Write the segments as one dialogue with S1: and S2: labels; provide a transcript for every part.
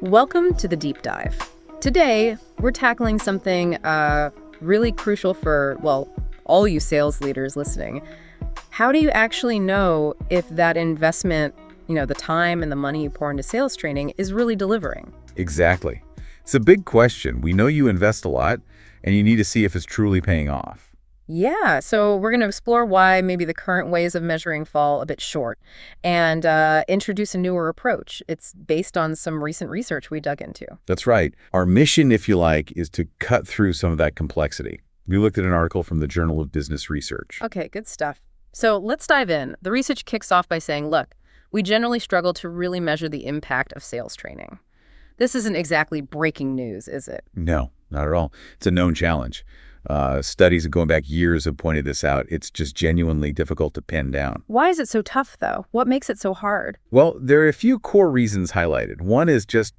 S1: Welcome to the deep dive. Today, we're tackling something really crucial for, well, all you sales leaders listening. How do you actually know if that investment, the time and the money you pour into sales training is really delivering?
S2: Exactly. It's a big question. We know you invest a lot, and you need to see if it's truly paying off.
S1: Yeah, so we're going to explore why maybe the current ways of measuring fall a bit short and introduce a newer approach. It's based on some recent research we dug into.
S2: That's right. Our mission, if you like, is to cut through some of that complexity. We looked at an article from the Journal of Business Research.
S1: Okay, good stuff. So let's dive in. The research kicks off by saying, look, we generally struggle to really measure the impact of sales training. This isn't exactly breaking news, is it?
S2: No, not at all. It's a known challenge. Studies going back years have pointed this out. It's just genuinely difficult to pin down.
S1: Why is it so tough, though? What makes it so hard?
S2: Well, there are a few core reasons highlighted. One is just,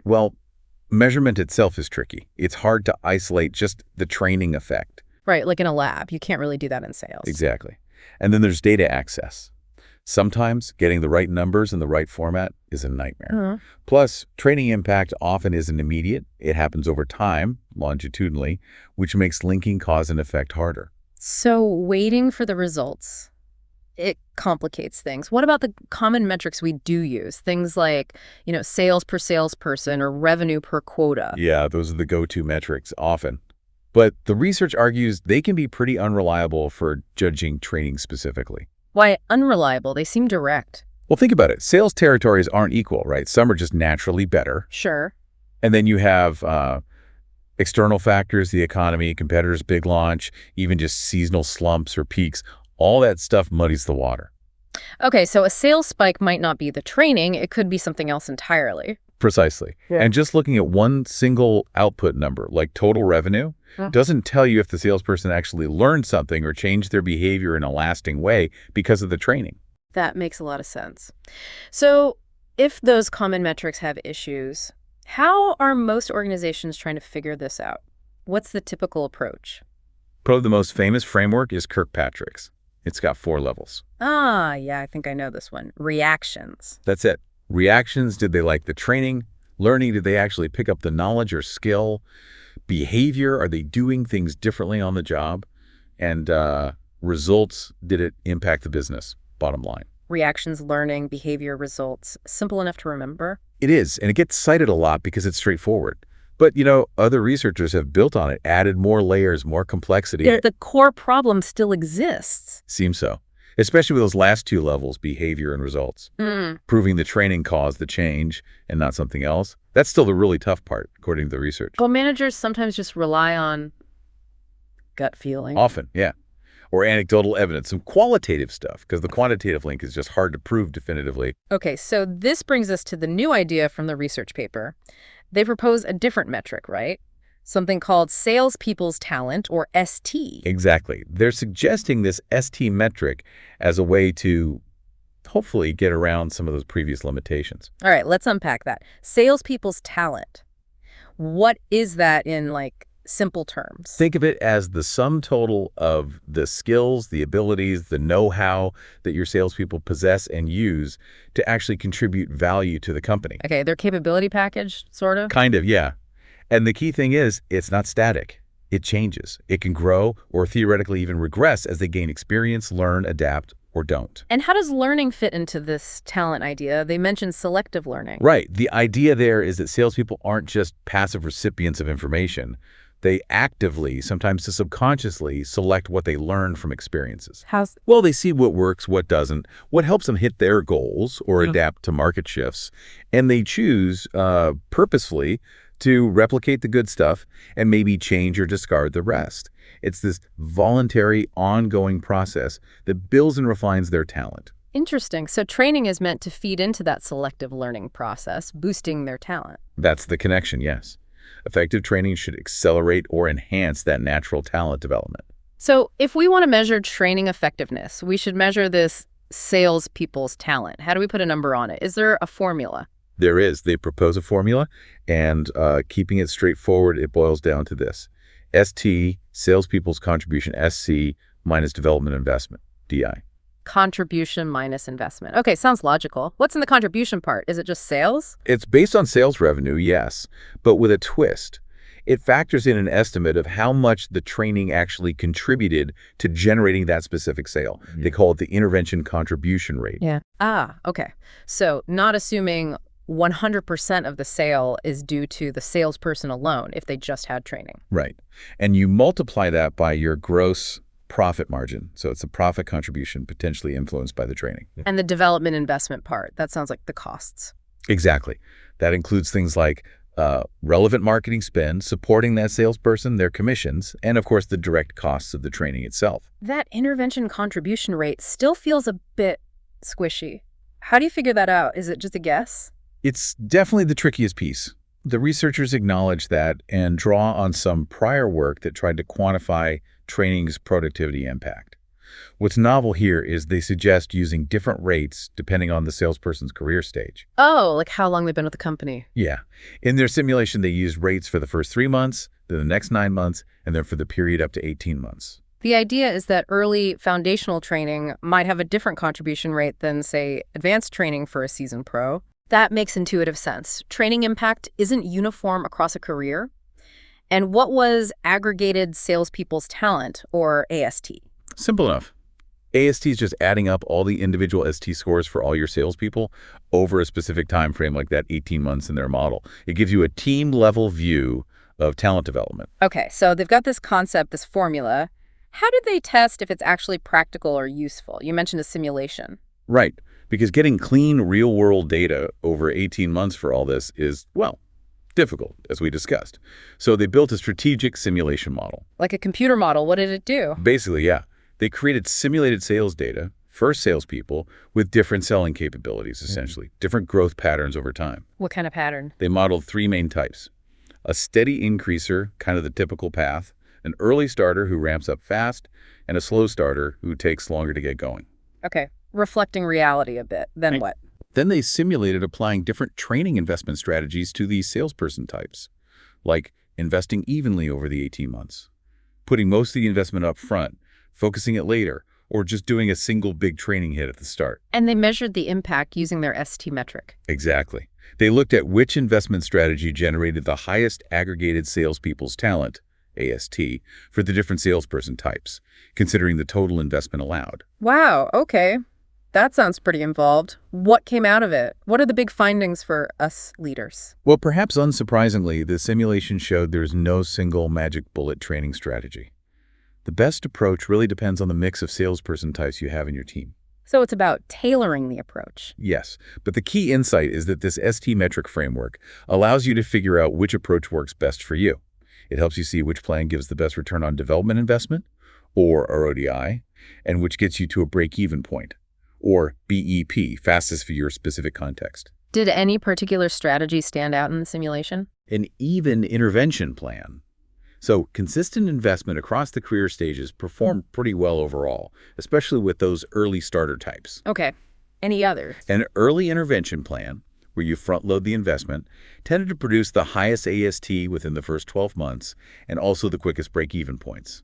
S2: measurement itself is tricky. It's hard to isolate just the training effect.
S1: Right, like in a lab. You can't really do that in sales.
S2: Exactly. And then there's data access. Sometimes getting the right numbers in the right format is a nightmare. Plus, training impact often isn't immediate. It happens over time, longitudinally, which makes linking cause and effect harder.
S1: So waiting for the results, it complicates things. What about the common metrics we do use? Things like, sales per salesperson or revenue per quota.
S2: Yeah, those are the go-to metrics often. But the research argues they can be pretty unreliable for judging training specifically.
S1: Why unreliable? They seem direct.
S2: Well, think about it. Sales territories aren't equal, right? Some are just naturally better.
S1: Sure.
S2: And then you have external factors, the economy, competitors' big launch, even just seasonal slumps or peaks. All that stuff muddies the water.
S1: Okay, so a sales spike might not be the training. It could be something else entirely.
S2: Precisely. Yeah. And just looking at one single output number, like total revenue, doesn't tell you if the salesperson actually learned something or changed their behavior in a lasting way because of the training.
S1: That makes a lot of sense. So if those common metrics have issues, how are most organizations trying to figure this out? What's the typical approach?
S2: Probably the most famous framework is Kirkpatrick's. It's got 4 levels.
S1: Ah, yeah, I think I know this one. Reactions.
S2: That's it. Reactions, did they like the training? Learning, did they actually pick up the knowledge or skill? Behavior, are they doing things differently on the job? And results, did it impact the business? Bottom line.
S1: Reactions, learning, behavior, results. Simple enough to remember?
S2: It is, and it gets cited a lot because it's straightforward. But, other researchers have built on it, added more layers, more complexity.
S1: The core problem still exists.
S2: Seems so. Especially with those last 2 levels, behavior and results. Proving the training caused the change and not something else. That's still the really tough part, according to the research.
S1: Well, managers sometimes just rely on gut feeling.
S2: Often, yeah. Or anecdotal evidence, some qualitative stuff, because the quantitative link is just hard to prove definitively.
S1: Okay, so this brings us to the new idea from the research paper. They propose a different metric, right? Something called salespeople's talent, or ST.
S2: Exactly. They're suggesting this ST metric as a way to hopefully get around some of those previous limitations.
S1: All right, let's unpack that. Salespeople's talent. What is that in, simple terms?
S2: Think of it as the sum total of the skills, the abilities, the know-how that your salespeople possess and use to actually contribute value to the company.
S1: Okay, their capability package, sort of?
S2: Kind of, yeah. And the key thing is, it's not static. It changes. It can grow or theoretically even regress as they gain experience, learn, adapt, or don't.
S1: And how does learning fit into this talent idea? They mentioned selective learning.
S2: Right. The idea there is that salespeople aren't just passive recipients of information. They actively, sometimes subconsciously, select what they learn from experiences. Well, they see what works, what doesn't, what helps them hit their goals or adapt to market shifts, and they choose purposefully to replicate the good stuff and maybe change or discard the rest. It's this voluntary, ongoing process that builds and refines their talent.
S1: Interesting. So training is meant to feed into that selective learning process, boosting their talent.
S2: That's the connection, yes. Effective training should accelerate or enhance that natural talent development.
S1: So if we want to measure training effectiveness, we should measure this salespeople's talent. How do we put a number on it? Is there a formula?
S2: There is. They propose a formula, and keeping it straightforward, it boils down to this. ST, salespeople's contribution, SC, minus development investment, DI.
S1: Contribution minus investment. Okay, sounds logical. What's in the contribution part? Is it just sales?
S2: It's based on sales revenue, yes, but with a twist. It factors in an estimate of how much the training actually contributed to generating that specific sale. They call it the intervention contribution rate.
S1: Yeah. Ah, okay. So not assuming 100% of the sale is due to the salesperson alone if they just had training.
S2: Right. And you multiply that by your gross profit margin. So it's a profit contribution potentially influenced by the training.
S1: And the development investment part, that sounds like the costs.
S2: Exactly. That includes things like relevant marketing spend, supporting that salesperson, their commissions, and of course the direct costs of the training itself.
S1: That intervention contribution rate still feels a bit squishy. How do you figure that out? Is it just a guess?
S2: It's definitely the trickiest piece. The researchers acknowledge that and draw on some prior work that tried to quantify training's productivity impact. What's novel here is they suggest using different rates depending on the salesperson's career stage.
S1: Oh, like how long they've been with the company.
S2: Yeah. In their simulation, they used rates for the first 3 months, then the next 9 months, and then for the period up to 18 months.
S1: The idea is that early foundational training might have a different contribution rate than, say, advanced training for a seasoned pro. That makes intuitive sense. Training impact isn't uniform across a career. And what was aggregated salespeople's talent, or AST?
S2: Simple enough. AST is just adding up all the individual ST scores for all your salespeople over a specific time frame, like that 18 months in their model. It gives you a team-level view of talent development.
S1: Okay, so they've got this concept, this formula. How did they test if it's actually practical or useful? You mentioned a simulation.
S2: Right, because getting clean, real-world data over 18 months for all this is, well, difficult, as we discussed. So they built a strategic simulation model.
S1: Like a computer model, what did it do?
S2: Basically, yeah. They created simulated sales data for salespeople with different selling capabilities, essentially, different growth patterns over time.
S1: What kind of pattern?
S2: They modeled 3 main types. A steady increaser, kind of the typical path, an early starter who ramps up fast, and a slow starter who takes longer to get going.
S1: Okay, reflecting reality a bit. Then what?
S2: Then they simulated applying different training investment strategies to these salesperson types, like investing evenly over the 18 months, putting most of the investment up front, focusing it later, or just doing a single big training hit at the start.
S1: And they measured the impact using their ST metric.
S2: Exactly. They looked at which investment strategy generated the highest aggregated salespeople's talent, AST, for the different salesperson types, considering the total investment allowed.
S1: Wow, okay. That sounds pretty involved. What came out of it? What are the big findings for us leaders?
S2: Well, perhaps unsurprisingly, the simulation showed there's no single magic bullet training strategy. The best approach really depends on the mix of salesperson types you have in your team.
S1: So it's about tailoring the approach.
S2: Yes, but the key insight is that this ST metric framework allows you to figure out which approach works best for you. It helps you see which plan gives the best return on development investment, or RODI, and which gets you to a break-even point, or BEP, fastest for your specific context.
S1: Did any particular strategy stand out in the simulation?
S2: An even intervention plan. So consistent investment across the career stages performed pretty well overall, especially with those early starter types.
S1: Okay. Any others?
S2: An early intervention plan, where you front-load the investment, tended to produce the highest AST within the first 12 months and also the quickest break-even points.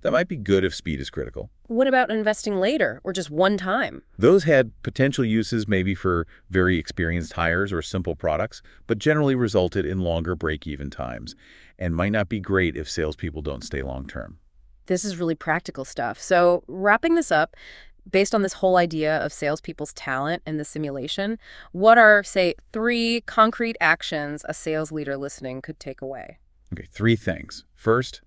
S2: That might be good if speed is critical.
S1: What about investing later or just one time?
S2: Those had potential uses maybe for very experienced hires or simple products, but generally resulted in longer break-even times and might not be great if salespeople don't stay long-term.
S1: This is really practical stuff. So wrapping this up, based on this whole idea of salespeople's talent and the simulation, what are, say, 3 concrete actions a sales leader listening could take away?
S2: Okay, 3 things. First,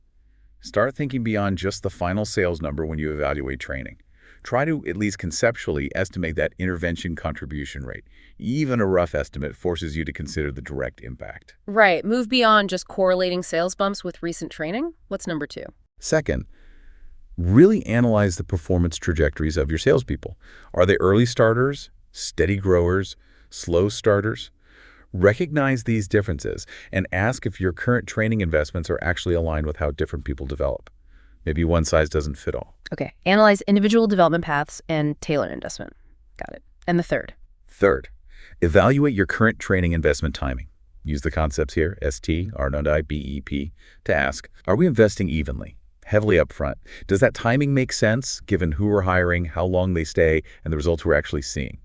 S2: start thinking beyond just the final sales number when you evaluate training. Try to at least conceptually estimate that intervention contribution rate. Even a rough estimate forces you to consider the direct impact.
S1: Right. Move beyond just correlating sales bumps with recent training. What's number 2?
S2: Second, really analyze the performance trajectories of your salespeople. Are they early starters, steady growers, slow starters? Recognize these differences and ask if your current training investments are actually aligned with how different people develop. Maybe one size doesn't fit all.
S1: Okay. Analyze individual development paths and tailor investment. Got it. And the third?
S2: Third, evaluate your current training investment timing. Use the concepts here, ST, RODI, BEP, to ask, are we investing evenly, Heavily upfront. Does that timing make sense, given who we're hiring, how long they stay, and the results we're actually seeing?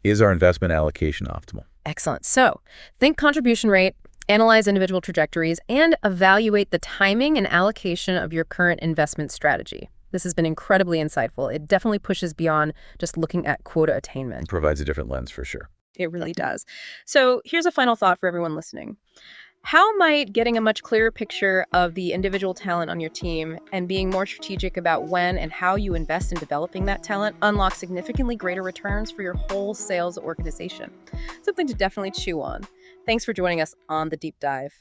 S2: Is our investment allocation optimal?
S1: Excellent. So think contribution rate, analyze individual trajectories, and evaluate the timing and allocation of your current investment strategy. This has been incredibly insightful. It definitely pushes beyond just looking at quota attainment.
S2: Provides a different lens for sure.
S1: It really does. So here's a final thought for everyone listening. How might getting a much clearer picture of the individual talent on your team and being more strategic about when and how you invest in developing that talent unlock significantly greater returns for your whole sales organization? Something to definitely chew on. Thanks for joining us on The Deep Dive.